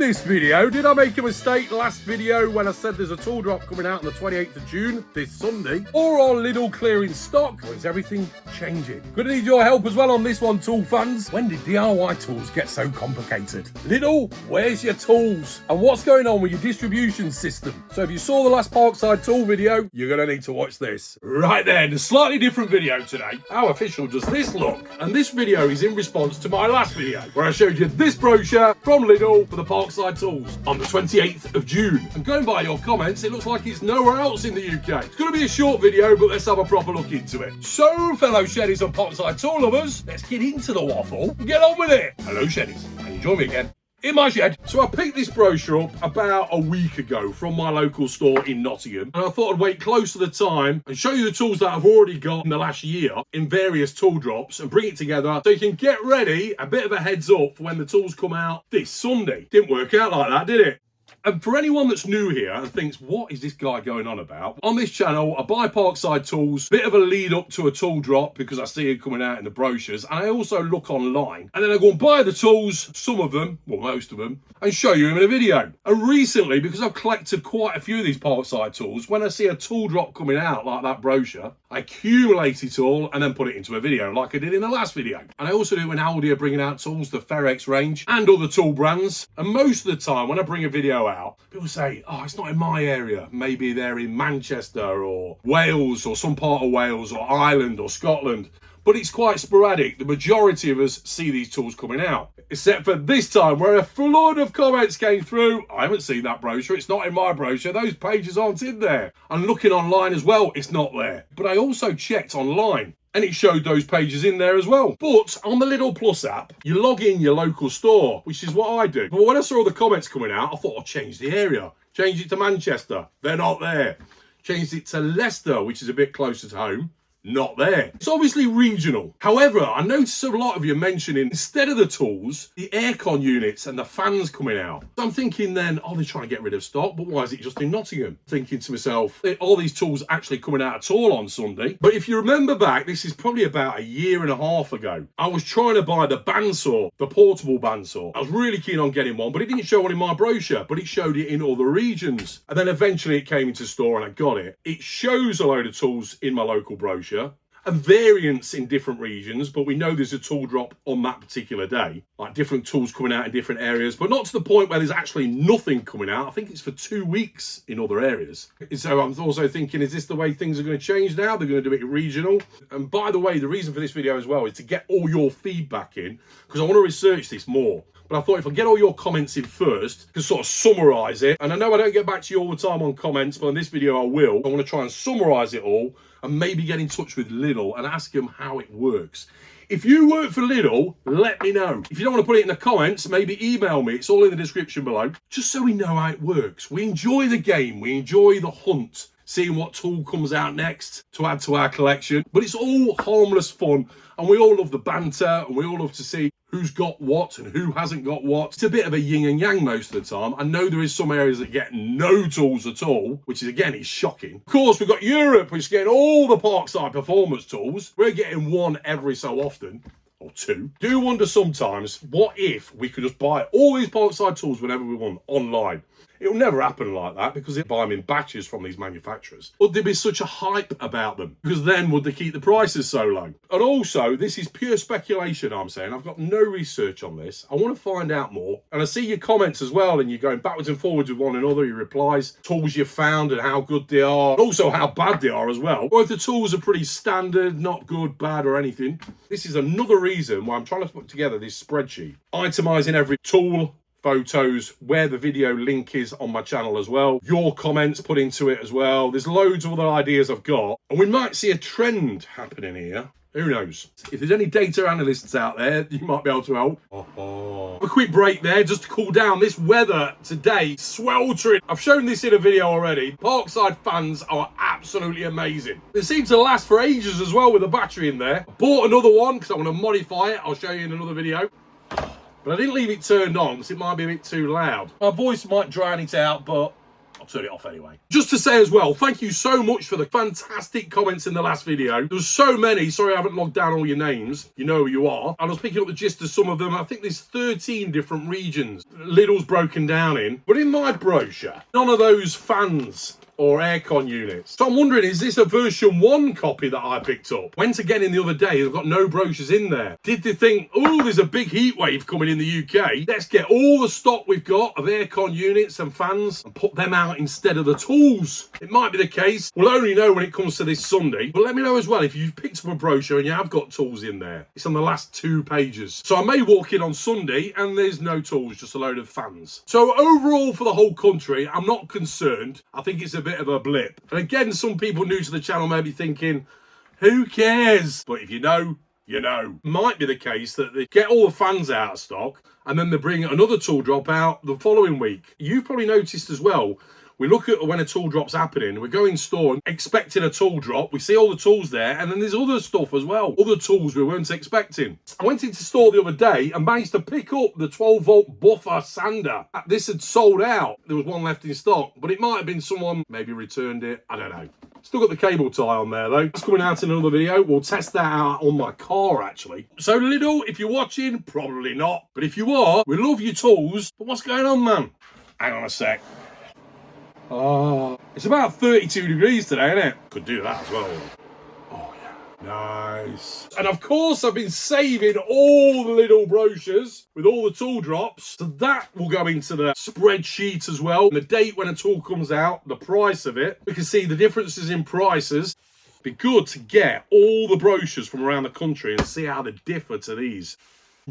this video. Did I make a mistake last video when I said there's a tool drop coming out on the 28th of June, this Sunday? Or are Lidl clearing stock? Or is everything changing? Gonna need your help as well on this one, tool fans. When did DIY tools get so complicated? Lidl, where's your tools? And what's going on with your distribution system? So if you saw the last Parkside tool video, you're gonna need to watch this. Right then, a slightly different video today. How official does this look? And this video is in response to my last video, where I showed you this brochure from Lidl for the Parkside tools on the 28th of June. And going by your comments, it looks like it's nowhere else in the UK. It's going to be a short video, but let's have a proper look into it. So, fellow sheddies and Parkside tool lovers, let's get into the waffle and get on with it. Hello, sheddies. Can you join me again? In my shed. So I picked this brochure up about a week ago from my local store in Nottingham, and I thought I'd wait close to the time and show you the tools that I've already got in the last year in various tool drops and bring it together so you can get ready, a bit of a heads up for when the tools come out this Sunday. Didn't work out like that, did it? And for anyone that's new here and thinks, what is this guy going on about? On this channel, I buy Parkside tools, bit of a lead up to a tool drop because I see it coming out in the brochures. And I also look online and then I go and buy the tools, some of them, well, most of them, and show you in a video. And recently, because I've collected quite a few of these Parkside tools, when I see a tool drop coming out like that brochure, I accumulate it all and then put it into a video like I did in the last video. And I also do when Aldi are bringing out tools, the Ferex range and other tool brands. And most of the time when I bring a video out, people say, oh, it's not in my area. Maybe they're in Manchester or Wales or some part of Wales or Ireland or Scotland. But it's quite sporadic. The majority of us see these tools coming out. Except for this time where a flood of comments came through. I haven't seen that brochure. It's not in my brochure. Those pages aren't in there. And looking online as well, it's not there. But I also checked online and it showed those pages in there as well. But on the Lidl Plus app, you log in your local store, which is what I do. But when I saw the comments coming out, I thought I'd change the area. Change it to Manchester. They're not there. Changed it to Leicester, which is a bit closer to home. Not there. It's obviously regional. However, I noticed a lot of you mentioning, instead of the tools, the aircon units and the fans coming out. So I'm thinking then, oh, they're trying to get rid of stock, but why is it just in Nottingham? Thinking to myself, are these tools actually coming out at all on Sunday? But if you remember back, this is probably about a year and a half ago. I was trying to buy the bandsaw, the portable bandsaw. I was really keen on getting one, but it didn't show one in my brochure, but it showed it in other regions. And then eventually it came into store and I got it. It shows a load of tools in my local brochure and variants in different regions, but we know there's a tool drop on that particular day, like different tools coming out in different areas, but not to the point where there's actually nothing coming out. I think it's for 2 weeks in other areas. So I'm also thinking, is this the way things are going to change now? They're going to do it regional. And by the way, the reason for this video as well is to get all your feedback in, because I want to research this more. But I thought if I get all your comments in first, I can sort of summarise it. And I know I don't get back to you all the time on comments, but in this video I will. I want to try and summarise it all and maybe get in touch with Lidl and ask them how it works. If you work for Lidl, let me know. If you don't want to put it in the comments, maybe email me. It's all in the description below, just so we know how it works. We enjoy the game. We enjoy the hunt, seeing what tool comes out next to add to our collection. But it's all harmless fun, and we all love the banter, and we all love to see who's got what and who hasn't got what. It's a bit of a yin and yang most of the time. I know there is some areas that get no tools at all, which is, again, is shocking. Of course, we've got Europe, which is getting all the Parkside performance tools. We're getting one every so often, or two. Do wonder sometimes, what if we could just buy all these Parkside tools whenever we want online? It'll never happen like that because they buy them in batches from these manufacturers. Would there be such a hype about them? Because then would they keep the prices so low? And also, this is pure speculation, I'm saying. I've got no research on this. I want to find out more. And I see your comments as well, and you're going backwards and forwards with one another, your replies, tools you've found and how good they are, and also how bad they are as well. Or if the tools are pretty standard, not good, bad, or anything. This is another reason why I'm trying to put together this spreadsheet, itemising every tool, photos, where the video link is on my channel as well, your comments put into it as well. There's loads of other ideas I've got, and we might see a trend happening here. Who knows? If there's any data analysts out there, you might be able to help. A quick break there just to cool down. This weather today, sweltering. I've shown this in a video already. Parkside fans are absolutely amazing. They seem to last for ages as well with a battery in there. I bought another one because I want to modify it. I'll show you in another video. But I didn't leave it turned on because it might be a bit too loud. My voice might drown it out, but I'll turn it off anyway. Just to say as well, thank you so much for the fantastic comments in the last video. There was so many. Sorry I haven't logged down all your names. You know who you are. I was picking up the gist of some of them. I think there's 13 different regions Lidl's broken down in. But in my brochure, none of those fans or aircon units. So I'm wondering, is this a version 1 copy that I picked up? Went again in the other day, they've got no brochures in there. Did they think, oh, there's a big heat wave coming in the UK. Let's get all the stock we've got of aircon units and fans and put them out instead of the tools. It might be the case. We'll only know when it comes to this Sunday. But let me know as well if you've picked up a brochure and you have got tools in there. It's on the last 2 pages. So I may walk in on Sunday and there's no tools, just a load of fans. So overall for the whole country, I'm not concerned. I think it's a bit of a blip. And again, some people new to the channel may be thinking, who cares? But if you know, you know. Might be the case that they get all the fans out of stock and then they bring another tool drop out the following week. You've probably noticed as well, we look at when a tool drop's happening, we go in store expecting a tool drop, we see all the tools there, and then there's other stuff as well, other tools we weren't expecting. I went into store the other day and managed to pick up the 12-volt buffer sander. This had sold out. There was one left in stock, but it might have been someone maybe returned it. I don't know. Still got the cable tie on there though. It's coming out in another video. We'll test that out on my car actually. So Lidl, if you're watching, probably not. But if you are, we love your tools. But what's going on, man? Hang on a sec. Oh, it's about 32 degrees today, isn't it? Could do that as well. Oh, yeah. Nice. And of course, I've been saving all the Lidl brochures with all the tool drops. So that will go into the spreadsheet as well. And the date when a tool comes out, the price of it. We can see the differences in prices. Be good to get all the brochures from around the country and see how they differ to these.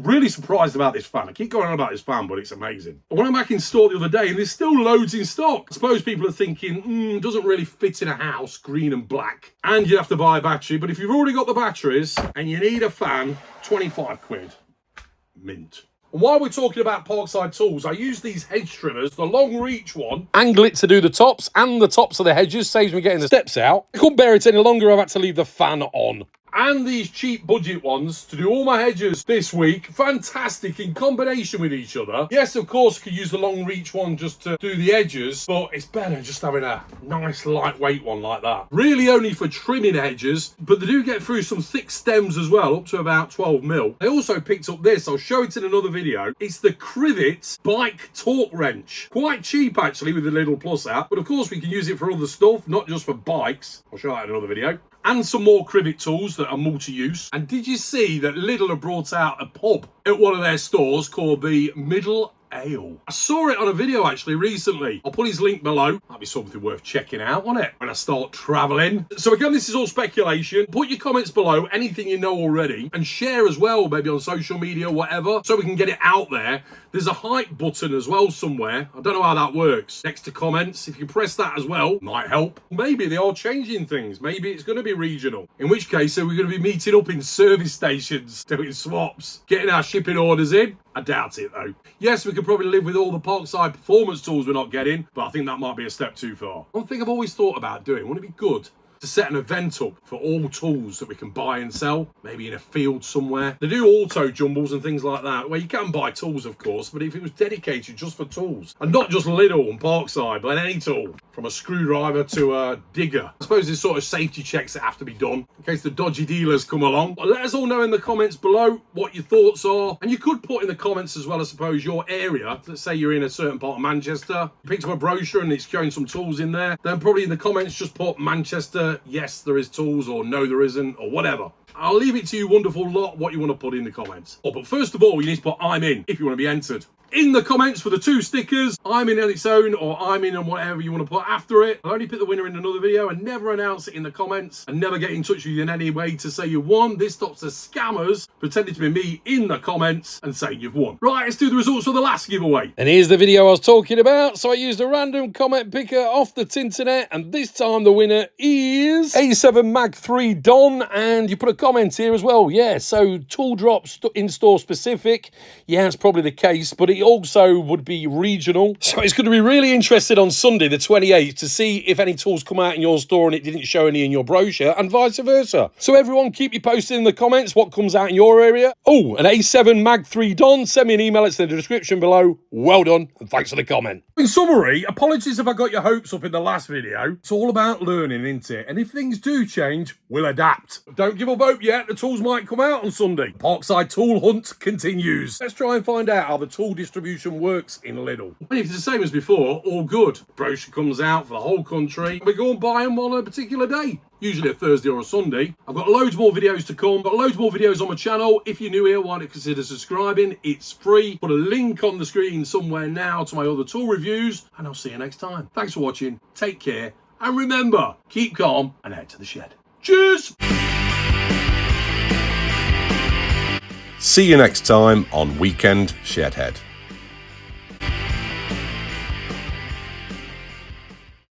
Really surprised about this fan. I keep going on about this fan, but it's amazing. I went back in store the other day and there's still loads in stock. I suppose people are thinking, doesn't really fit in a house, green and black. And you have to buy a battery. But if you've already got the batteries and you need a fan, 25 quid. Mint. And while we're talking about Parkside tools, I use these hedge trimmers, the long reach one. Angle it to do the tops and the tops of the hedges, saves me getting the steps out. I couldn't bear it any longer, I've had to leave the fan on. And these cheap budget ones to do all my hedges this week. Fantastic in combination with each other. Yes, of course, I could use the long reach one just to do the edges, but it's better just having a nice lightweight one like that. Really only for trimming hedges, but they do get through some thick stems as well, up to about 12 mil. I also picked up this, I'll show it in another video. It's the Crivet bike torque wrench. Quite cheap actually with the Lidl Plus app, but of course we can use it for other stuff, not just for bikes. I'll show that in another video. And some more Crivet tools that are multi-use. And did you see that Lidl have brought out a pub at one of their stores called the Middle Ale? I saw it on a video actually recently. I'll put his link below. That'd be something worth checking out, wouldn't it? When I start traveling. So again, this is all speculation. Put your comments below, anything you know already, and share as well, maybe on social media, whatever, so we can get it out there. There's a hype button as well somewhere. I don't know how that works. Next to comments, if you press that as well, might help. Maybe they are changing things. Maybe it's going to be regional. In which case, are we going to be meeting up in service stations, doing swaps, getting our shipping orders in? I doubt it though. Yes, we could probably live with all the Parkside performance tools we're not getting, but I think that might be a step too far. One thing I've always thought about doing, wouldn't it be good to set an event up for all tools that we can buy and sell, maybe in a field somewhere? They do auto jumbles and things like that, where you can buy tools, of course, but if it was dedicated just for tools, and not just Lidl and Parkside, but any tool, from a screwdriver to a digger. I suppose there's sort of safety checks that have to be done in case the dodgy dealers come along. But let us all know in the comments below what your thoughts are. And you could put in the comments as well, I suppose, your area. Let's say you're in a certain part of Manchester, you picked up a brochure and it's showing some tools in there. Then probably in the comments just put Manchester, yes there is tools, or no there isn't, or whatever. I'll leave it to you wonderful lot what you want to put in the comments. Oh, but first of all, you need to put I'm in if you want to be entered. In the comments for the 2 stickers, I'm in on its own, or I'm in on whatever you want to put after it. I'll only pick the winner in another video and never announce it in the comments and never get in touch with you in any way to say you won. This stops the scammers pretending to be me in the comments and saying you've won. Right, let's do the results for the last giveaway. And here's the video I was talking about. So I used a random comment picker off the Tinternet, and this time the winner is A7 Mag 3 Don, and you put a comment here as well. Yeah, so tool drops in store specific. Yeah, it's probably the case, but it it also would be regional. So it's going to be really interesting on Sunday, the 28th, to see if any tools come out in your store and it didn't show any in your brochure, and vice versa. So everyone, keep you posted in the comments what comes out in your area. Oh, an A7 Mag 3 Don. Send me an email, it's in the description below. Well done, and thanks for the comment. In summary, apologies if I got your hopes up in the last video. It's all about learning, isn't it? And if things do change, we'll adapt. Don't give up hope yet, the tools might come out on Sunday. Parkside tool hunt continues. Let's try and find out how the tool distribution works in Lidl. If it's the same as before, all good. Brochure comes out for the whole country. We go and buy them on a particular day. Usually a Thursday or a Sunday. I've got loads more videos to come. Got loads more videos on my channel. If you're new here, why don't consider subscribing? It's free. Put a link on the screen somewhere now to my other tool reviews, and I'll see you next time. Thanks for watching. Take care. And remember, keep calm and head to the shed. Cheers! See you next time on Weekend Shedhead.